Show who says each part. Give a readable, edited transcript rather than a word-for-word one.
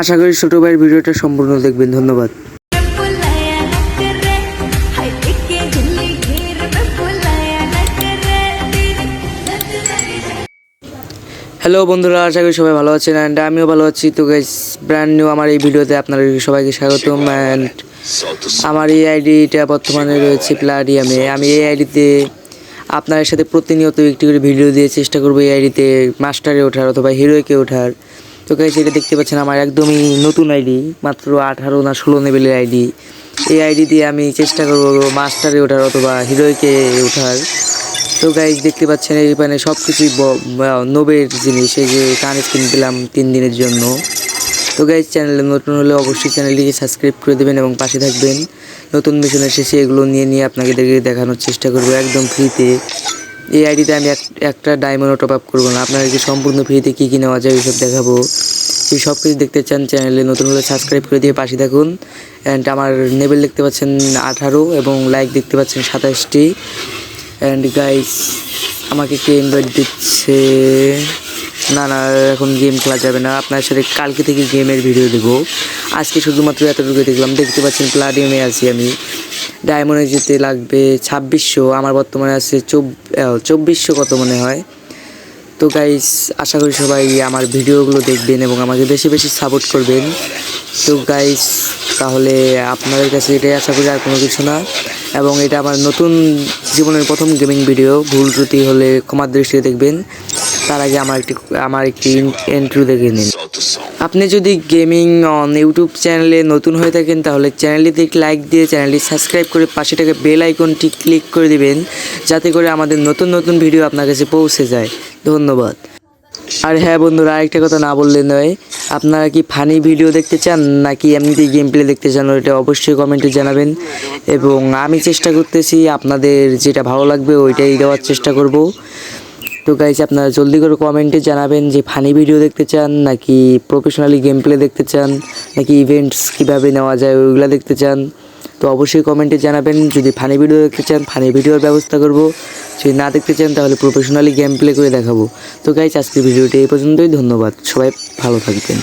Speaker 1: আশা করি ছোট ভাইয়ের ভিডিওটা সম্পূর্ণ দেখবেন। ধন্যবাদ। হ্যালো বন্ধুরা, আশা করি সবাই ভালো আছেন অ্যান্ড আমিও ভালো আছি। তো গাইস, ব্র্যান্ড নিউ আমার এই ভিডিওতে আপনাদের সবাইকে স্বাগতম। অ্যান্ড আমার এই আইডিটা বর্তমানে রয়েছে প্লাডিয়ামে। আমি এই আইডিতে আপনাদের সাথে প্রতিনিয়ত একটি করে ভিডিও দিয়ে চেষ্টা করবো এই আইডিতে মাস্টারে ওঠার অথবা হিরোইকে ওঠার। তো গাইস, এটা দেখতে পাচ্ছেন আমার একদমই নতুন আইডি, মাত্র 18 না 16 লেভেলের আইডি। এই আইডি দিয়ে আমি চেষ্টা করবো মাস্টারে ওঠার অথবা হিরোইকে ওঠার। তো গাইজ, দেখতে পাচ্ছেন এইখানে সব কিছুই নোবের জিনিস। এই যে কান স্কিন পেলাম 3 দিনের জন্য। তো গাইজ, চ্যানেলে নতুন হলে অবশ্যই চ্যানেলটিকে সাবস্ক্রাইব করে দেবেন এবং পাশে থাকবেন। নতুন মিশনের শেষে এগুলো নিয়ে আপনাকে দেখানোর চেষ্টা করবো একদম ফ্রিতে। এই আইডিতে আমি একটা ডায়মন্ডও টপ আপ করবো না, আপনাদেরকে সম্পূর্ণ ফ্রিতে কী কী নেওয়া যায় এইসব দেখাবো। এই সব কিছু দেখতে চান চ্যানেলে নতুন হলে সাবস্ক্রাইব করে দিয়ে পাশে থাকুন। অ্যান্ড আমার লেভেল দেখতে পাচ্ছেন 18 এবং লাইক দেখতে পাচ্ছেন 27টি। অ্যান্ড গাইস, আমাকে কে ইনভাইট দিচ্ছে? না, এখন গেম খেলা যাবে না। আপনার সাথে কালকে থেকে গেমের ভিডিও দেবো। আজকে শুধুমাত্র এতটুকু দেখলাম। দেখতে পাচ্ছেন প্লাটিনামে আছি আমি। ডায়মন্ডে যেতে লাগবে 2600, আমার বর্তমানে আছে 2400 কত মনে হয়। তো গাইস, আশা করি সবাই আমার ভিডিওগুলো দেখবেন এবং আমাকে বেশি বেশি সাপোর্ট করবেন। তো গাইস, তাহলে আপনাদের কাছে এটাই আশা করি, আর কোনো কিছু না। এবং এটা আমার নতুন জীবনের প্রথম গেমিং ভিডিও। ভুল ত্রুটি হলে ক্ষমার দৃষ্টিতে দেখবেন। তার আগে আমার একটি ইন্ট্রো দেখে নিন। আপনি যদি গেমিং অন ইউটিউব চ্যানেলে নতুন হয়ে থাকেন তাহলে চ্যানেলটিতে একটি লাইক দিয়ে চ্যানেলটি সাবস্ক্রাইব করে পাশে থাকা বেল আইকনটি ক্লিক করে দিবেন, যাতে করে আমাদের নতুন নতুন ভিডিও আপনার কাছে পৌঁছে যায়। ধন্যবাদ। আর হ্যাঁ বন্ধুরা, আরেকটা কথা না বললে নয়, আপনারা কি ফানি ভিডিও দেখতে চান নাকি এমনিতেই গেম প্লে দেখতে চান, ওইটা অবশ্যই কমেন্টে জানাবেন। এবং আমি চেষ্টা করতেছি আপনাদের যেটা ভালো লাগবে ওইটাই দেওয়ার চেষ্টা করব। তো গাইজ, আপনারা জলদি করে কমেন্টে জানাবেন যে ফানি ভিডিও দেখতে চান নাকি প্রফেশনালি গেম প্লে দেখতে চান নাকি ইভেন্টস কীভাবে নেওয়া যায় ওইগুলো দেখতে চান। তো অবশ্যই কমেন্টে জানাবেন। যদি ফানি ভিডিও দেখতে চান ফানি ভিডিওর ব্যবস্থা করব, যদি না দেখতে চান তাহলে প্রফেশনালি গেম প্লে করে দেখাবো। তো গাইজ, আজকের ভিডিওটি এই পর্যন্তই। ধন্যবাদ, সবাই ভালো থাকবেন।